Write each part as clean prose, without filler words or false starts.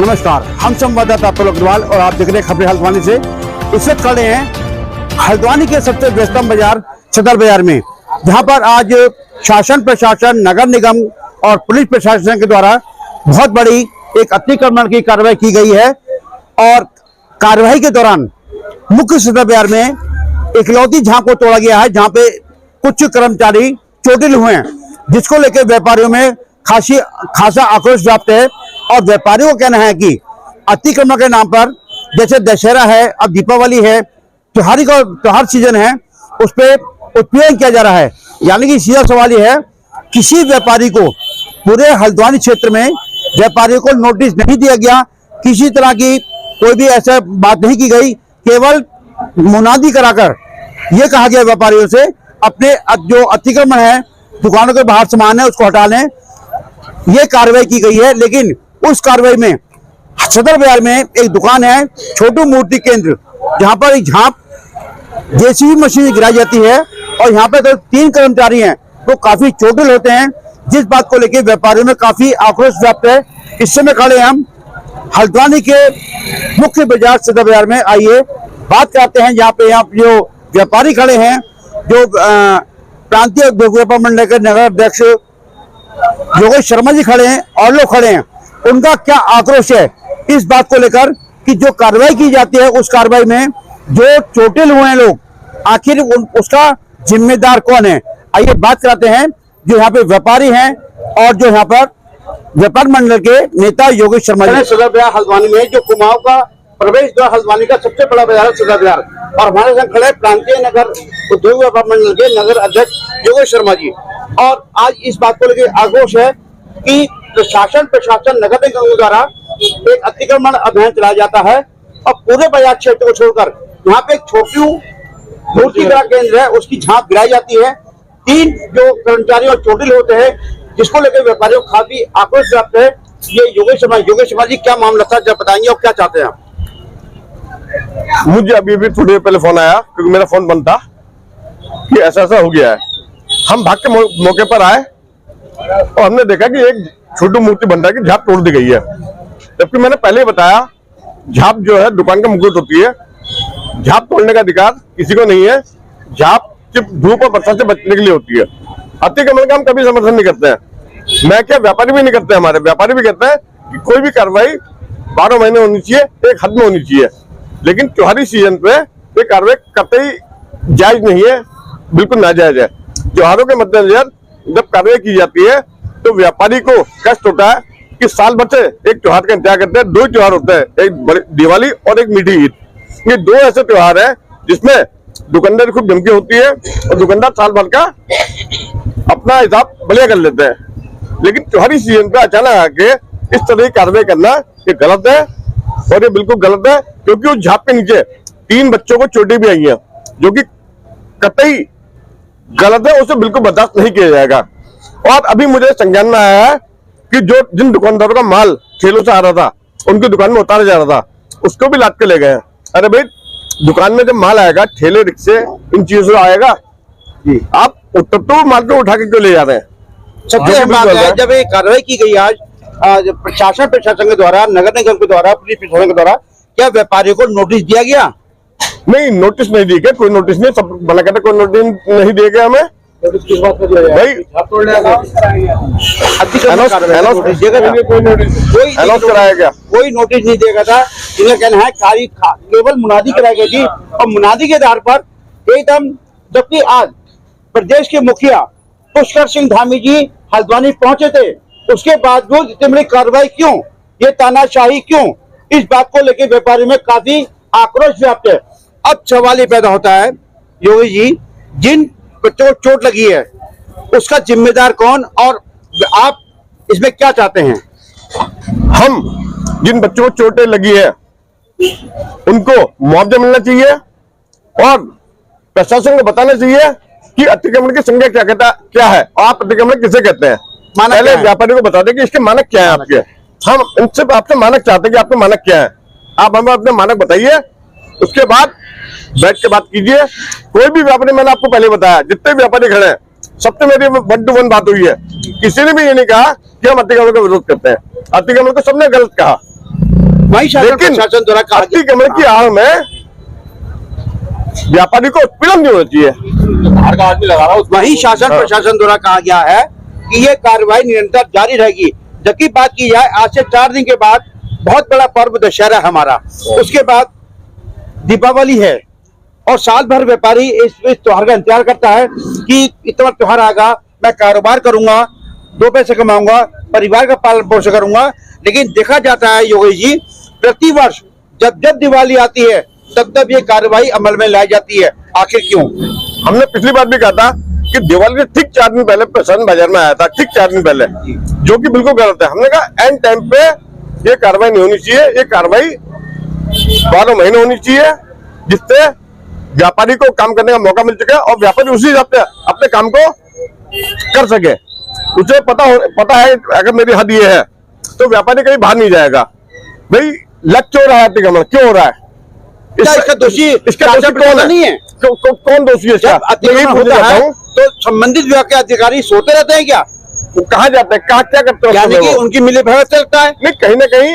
नमस्कार, हम संवाददाता पुलक अग्रवाल और आप देख रहे हैं खबरें हल्द्वानी से। इस वक्त खड़े हैं हल्द्वानी के सबसे व्यस्तम बाजार सदर बाजार में, जहां पर आज शासन प्रशासन, नगर निगम और पुलिस प्रशासन के द्वारा बहुत बड़ी एक अतिक्रमण की कार्रवाई की गई है। और कार्रवाई के दौरान मुख्य सदर बाजार में इकलौती झांक को तोड़ा गया है, जहां पे कुछ कर्मचारी चोटिल हुए हैं, जिसको लेकर व्यापारियों में खासा आक्रोश व्याप्त है। और व्यापारियों का कहना है कि अतिक्रमण के नाम पर, जैसे दशहरा है, अब दीपावली है, त्योहार सीजन है, उस पर उत्पीड़न किया जा रहा है। यानी कि सीधा सवाल यह है, किसी व्यापारी को पूरे हल्द्वानी क्षेत्र में व्यापारियों को नोटिस नहीं दिया गया, किसी तरह की कोई भी ऐसा बात नहीं की गई, केवल मुनादी कराकर यह कहा गया व्यापारियों से अपने जो अतिक्रमण है, दुकानों के बाहर सामान है, उसको हटा लें। यह कार्रवाई की गई है। लेकिन उस कार्रवाई में सदर बाजार में एक दुकान है, छोटू मूर्ति केंद्र, जहां पर एक झांप जेसीबी मशीन गिराई जाती है और यहाँ पे तो 3 कर्मचारी हैं, तो काफी चोटिल होते हैं, जिस बात को लेकर व्यापारियों में काफी आक्रोश व्याप्त है। इस समय खड़े हम हल्द्वानी के मुख्य बाजार सदर बाजार में। आइए बात करते हैं, यहाँ जो व्यापारी खड़े हैं, जो प्रांतीय व्यापार मंडल के नगर अध्यक्ष योगेश शर्मा जी खड़े हैं और लोग खड़े हैं, उनका क्या आक्रोश है इस बात को लेकर कि जो कार्रवाई की जाती है, उस कार्रवाई में जो चोटिल हुए हैं लोग, आखिर उसका जिम्मेदार कौन है। आइए बात करते हैं जो यहाँ पे व्यापारी हैं और जो यहाँ पर व्यापार मंडल के नेता योगेश शर्मा जी। सदर बाजार हल्द्वानी में जो कुमाऊं का प्रवेश द्वार, हल्द्वानी का सबसे बड़ा बाजार है सदर बाजार, और हमारे साथ खड़े प्रांतीय नगर उद्योग व्यापार मंडल के नगर अध्यक्ष योगेश शर्मा जी। और आज इस बात को लेकर आक्रोश है कि शासन प्रशासन, नगर निगम द्वारा एक अतिक्रमण अभियान चलाया जाता है और पूरे बाजार क्षेत्र को छोड़कर यहाँ पे एक छोटू मूर्ति केंद्र है, उसकी झांक गिराई जाती है। 3 जो कर्मचारी और चोटिल होते हैं, जिसको लेकर व्यापारियों को काफी आक्रोश व्याप्त है। ये योगेश शर्मा जी, क्या मामला था, जब बताएंगे और क्या चाहते हैं आप? मुझे अभी थोड़ी देर पहले फोन आया, क्योंकि मेरा फोन बंद था कि ऐसा हो गया है। हम भाग के मौके पर आए और हमने देखा कि एक छोटी मूर्ति बन रहा है कि झाप तोड़ दी गई है। जबकि मैंने पहले ही बताया, झाप जो है दुकान का मुकुट होती है, झाप तोड़ने का अधिकार किसी को नहीं है। झाप सिर्फ धूप और बरसात से बचने के लिए होती है। अतिक्रमण का हम कभी समर्थन नहीं करते हैं। मैं क्या, व्यापारी भी नहीं करते, हमारे व्यापारी भी कहते हैं कि कोई भी कार्रवाई 12 महीने होनी चाहिए, एक हद में होनी चाहिए। लेकिन त्योहारी सीजन पे ये कार्रवाई कतई जायज नहीं है, बिल्कुल नाजायज है। त्योहारों के मद्देनजर जब कार्रवाई की जाती है तो व्यापारी को कष्ट होता है कि साल भर से एक त्योहार का इंतजार करते हैं। 2 त्योहार होते हैं, एक दिवाली और एक मीठी ईद। ये 2 ऐसे त्योहार हैं जिसमें दुकानदारी खूब जमके होती है और दुकानदार साल भर का अपना हिसाब बढ़िया कर लेते हैं। लेकिन त्योहारी सीजन पे अचानक आके इस तरह की कार्रवाई करना ये गलत है, और ये बिल्कुल गलत है, क्योंकि उस झाप के नीचे 3 बच्चों को चोटें भी आई हैं, जो कि कतई गलत है, उसे बिल्कुल बर्दाश्त नहीं किया जाएगा। और अभी मुझे संज्ञान में आया है कि जिन दुकानदारों का माल ठेलों से आ रहा था, उनकी दुकान में उतारा जा रहा था, उसको भी लाद के ले गए। अरे भाई, दुकान में जब माल आएगा, ठेले रिक्शे इन चीजों से आएगा, आप तो माल को उठा के क्यों ले जा रहे हैं? सबसे बात है, जब ये कार्रवाई की गई आज प्रशासन के द्वारा, नगर निगम के द्वारा, पुलिस प्रशासन के द्वारा, क्या व्यापारियों को नोटिस दिया गया? नहीं, नोटिस नहीं दिए गए, कोई नोटिस नहीं, सब बना कहते कोई नोटिस नहीं दिए गए हमें। नोटिस किस बात का दिया गया? भाई अनाउंस कराया गया, कोई नोटिस नहीं दिया गया था। इन्हें कहना है केवल मुनादी कराई गई थी, और मुनादी के आधार पर एकदम, जबकि आज प्रदेश के मुखिया पुष्कर सिंह धामी जी हल्द्वानी पहुंचे थे, उसके बावजूद इतनी बड़ी कार्रवाई क्यों, ये तानाशाही क्यों, इस बात को लेकर व्यापारी में काफी आक्रोश व्याप्त है। अब सवाल ये पैदा होता है योगी जी, जिन बच्चों को चोट लगी है उसका जिम्मेदार कौन, और आप इसमें क्या चाहते हैं? हम जिन बच्चों को चोटें लगी है उनको मुआवजा मिलना चाहिए, और प्रशासन को बताना चाहिए कि अतिक्रमण की संज्ञा क्या है, और आप अतिक्रमण किसे कहते हैं। पहले व्यापारी को बता दें कि इसके मानक क्या है आपके। हम इनसे आपसे मानक चाहते हैं कि आपके मानक क्या है, आप हमें अपने मानक बताइए, उसके बाद बैठ के बात कीजिए। कोई भी व्यापारी, मैंने आपको पहले बताया, जितने व्यापारी खड़े हैं सबसे मेरी 1 to 1 बात हुई है। किसी ने भी ये नहीं कहा कि हम अतिक्रमण का विरोध करते हैं। अतिक्रमण को सबने गलत कहा। वही शासन लेकिन प्रशासन द्वारा कहा अति कमल की आड़ में व्यापारी को उत्पीड़न नहीं होना चाहिए। बाहर का आदमी लगा रहा है वही शासन हाँ। प्रशासन द्वारा कहा गया है कि ये कार्रवाई निरंतर जारी रहेगी। जबकि बात की जाए, आज से 4 दिन के बाद बहुत बड़ा पर्व दशहरा हमारा, उसके बाद दीपावली है और साल भर व्यापारी इस त्योहार का इंतजार करता है कि इतना त्योहार आएगा, मैं कारोबार करूंगा, 2 पैसे कमाऊंगा, परिवार का पालन पोषण करूंगा। लेकिन देखा जाता है योगेश जी, प्रतिवर्ष जब जब दिवाली आती है तब तब ये कार्रवाई अमल में लाई जाती है। आखिर क्यों? हमने पिछली बार भी कहा था कि दिवाली से ठीक 4 दिन पहले प्रशासन बाजार में आया था, ठीक 4 दिन पहले, जो कि बिल्कुल गलत है। हमने कहा एंड टाइम पे ये कार्रवाई नहीं होनी चाहिए, ये कार्रवाई 12 महीने होनी चाहिए, जिससे व्यापारी को काम करने का मौका मिल सके और व्यापारी उसी हिसाब से अपने काम को कर सके। उसे पता है अगर मेरी हद ये है तो व्यापारी कहीं बाहर नहीं जाएगा। भाई लग क्यों रहा है कमल, क्यों हो रहा है? इसका दोषी कौन नहीं है? कौन दोषी है इसका? जब अतिक्रमण होता है तो संबंधित विभाग के अधिकारी सोते रहते हैं क्या? वो कहाँ जाते हैं, कहाँ क्या करते हैं? यानी कि उनकी मिलीभगत चलता है? नहीं, कहीं ना कहीं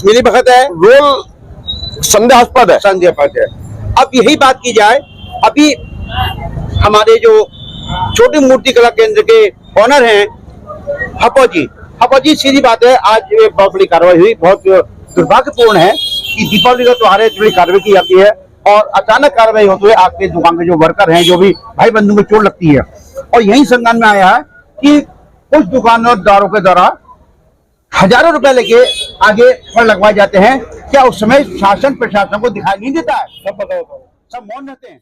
मिलीभगत है, रोल संदेहास्पद है। संदेहास्पद है। अब यही बात की जाए, अभी हमारे जो छोटी मूर्ति कला केंद्र के ऑनर हैं हपो जी, सीधी बात है, आज ये बहुत बड़ी कार्रवाई हुई। बहुत दुर्भाग्यपूर्ण है कि दीपावली का त्योहार है, बड़ी कार्रवाई की जाती है और अचानक कार्रवाई होते हुए आपके दुकान के जो वर्कर हैं, जो भी भाई बंधु को चोट लगती है। और यही संज्ञान में आया है कि कुछ दुकानदारों के द्वारा हजारों रुपए लेके आगे फल लगवाए जाते हैं। क्या उस समय शासन प्रशासन को दिखाई नहीं देता है? सब मौन रहते हैं।